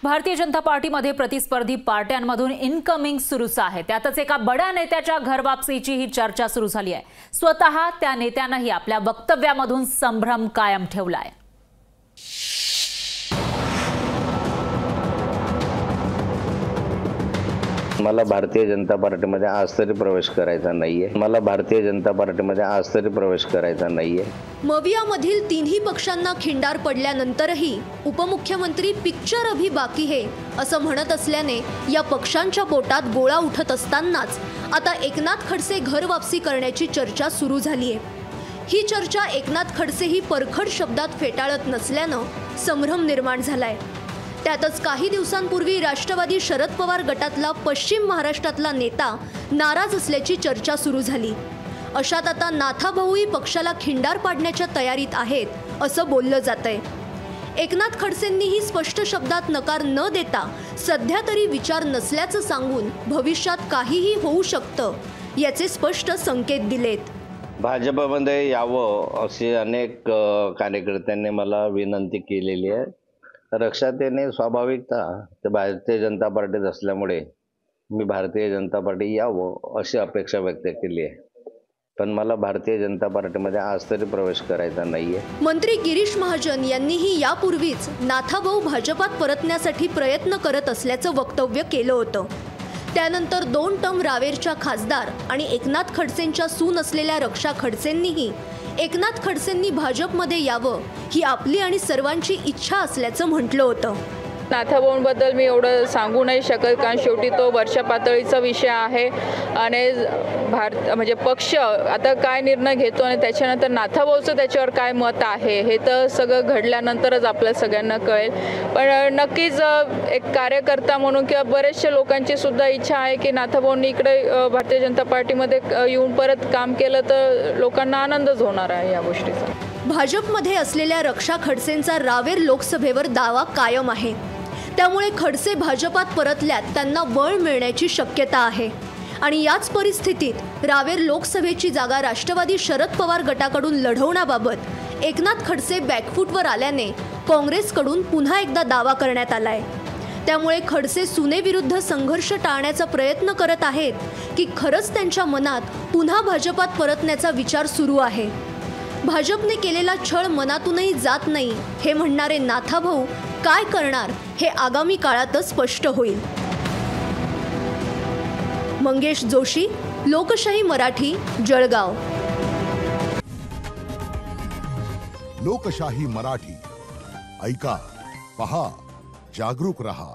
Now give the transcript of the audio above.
भारतीय जनता पार्टीमध्ये प्रतिस्पर्धी पार्ट्यांमधून इनकमिंग सुरूच आहे। त्यातच एका बड्या नेत्याच्या घरवापसीची ही चर्चा सुरू झाली आहे। स्वतः त्या नेत्यानेही आपल्या वक्तव्यामधून संभ्रम कायम ठेवलाय। मला भारतीय जनता पार्टीमध्ये आज तरी प्रवेश करायचा नाहीये। मला भारतीय जनता पार्टीमध्ये आज तरी प्रवेश करायचा नाहीये। मवियामधील तिन्ही पक्षांना खिंडार पडल्यानंतरही उपमुख्यमंत्री पिक्चर अभी बाकी है असं म्हणत असल्याने या पक्षांच्या पोटात गोळा उठत असतानाच आता एकनाथ खडसे घर वापसी करण्याची चर्चा सुरू झाली आहे। ही चर्चा एकनाथ खडसेही परखड शब्दात फेटाळत नसल्यानं संभ्रम निर्माण झालाय। त्यातच काही दिवसांपूर्वी राष्ट्रवादी शरद पवार गटातला पश्चिम महाराष्ट्रातला नेता नाराज असल्याची चर्चा सुरू झाली। अशात आता नाथाभाऊही पक्षाला खिंडार पाडण्याच्या तयारीत आहेत असं बोललं जातंय। एकनाथ खडसेंनीही स्पष्ट शब्दात नकार न देता सध्या तरी विचार नसल्याचं सांगून भविष्यात काहीही होऊ शकतं याचे स्पष्ट संकेत दिलेत। भाजपमध्ये यावं अशी अनेक कार्यकर्त्यांनी मला विनंती केलेली आहे। लक्षात येणे स्वाभाविकता ते भारतीय जनता पार्टीत असल्यामुळे मी भारतीय जनता पार्टी यावं अशी अपेक्षा व्यक्त केली आहे, पण मला भारतीय जनता पार्टीमध्ये आज तरी प्रवेश करायचा नाहीये। मंत्री गिरीश महाजन यांनीही यापूर्वीच नाथाभाऊ भाजपात परतण्यासाठी प्रयत्न करत असल्याचं वक्तव्य केलं होतं। त्यानंतर 2 टर्म रावेरच्या खासदार आणि एकनाथ खडसेंच्या सून असलेल्या रक्षा खडसेंनीही एकनाथ खडसेंनी भाजपमध्ये यावं ही आपली आणि सर्वांची इच्छा असल्याचं म्हटलं होतं। नाथाभाऊंबद्दल मी एवढं सांगू नाही शकत, कारण शेवटी तो वरच्या पातळीचा विषय आहे आणि म्हणजे पक्ष आता काय निर्णय घेतो आणि त्याच्यानंतर नाथाभाऊचं त्याच्यावर काय मत आहे हे तर सगळं घडल्यानंतरच आपल्या सगळ्यांना कळेल। पण नक्कीच एक कार्यकर्ता म्हणून किंवा बरेचशा लोकांची सुद्धा इच्छा आहे की नाथाभाऊंनी इकडे भारतीय जनता पार्टीमध्ये येऊन परत काम केलं तर लोकांना आनंदच होणार आहे या गोष्टीचा। भाजपमध्ये असलेल्या रक्षा खडसेंचा रावेर लोकसभेवर दावा कायम आहे। त्यामुळे खडसे भाजपात परतल्यात त्यांना बळ मिळण्याची शक्यता आहे आणि याच परिस्थितीत रावेर लोकसभेची जागा राष्ट्रवादी शरद पवार गटाकडून लढवण्याबाबत एकनाथ खडसे बॅकफूटवर आल्याने काँग्रेसकडून पुन्हा एकदा दावा करण्यात आलाय। त्यामुळे खडसे सुनेविरुद्ध संघर्ष टाळण्याचा प्रयत्न करत आहेत की खरंच त्यांच्या मनात पुन्हा भाजपात परतण्याचा विचार सुरू आहे। भाजपने केलेला छळ मनातूनही जात नाही हे म्हणणारे नाथाभाऊ काय करणार हे आगामी काळातच स्पष्ट होईल। मंगेश जोशी, लोकशाही मराठी, जळगाव। लोकशाही मराठी ऐका, पहा, जागरूक रहा।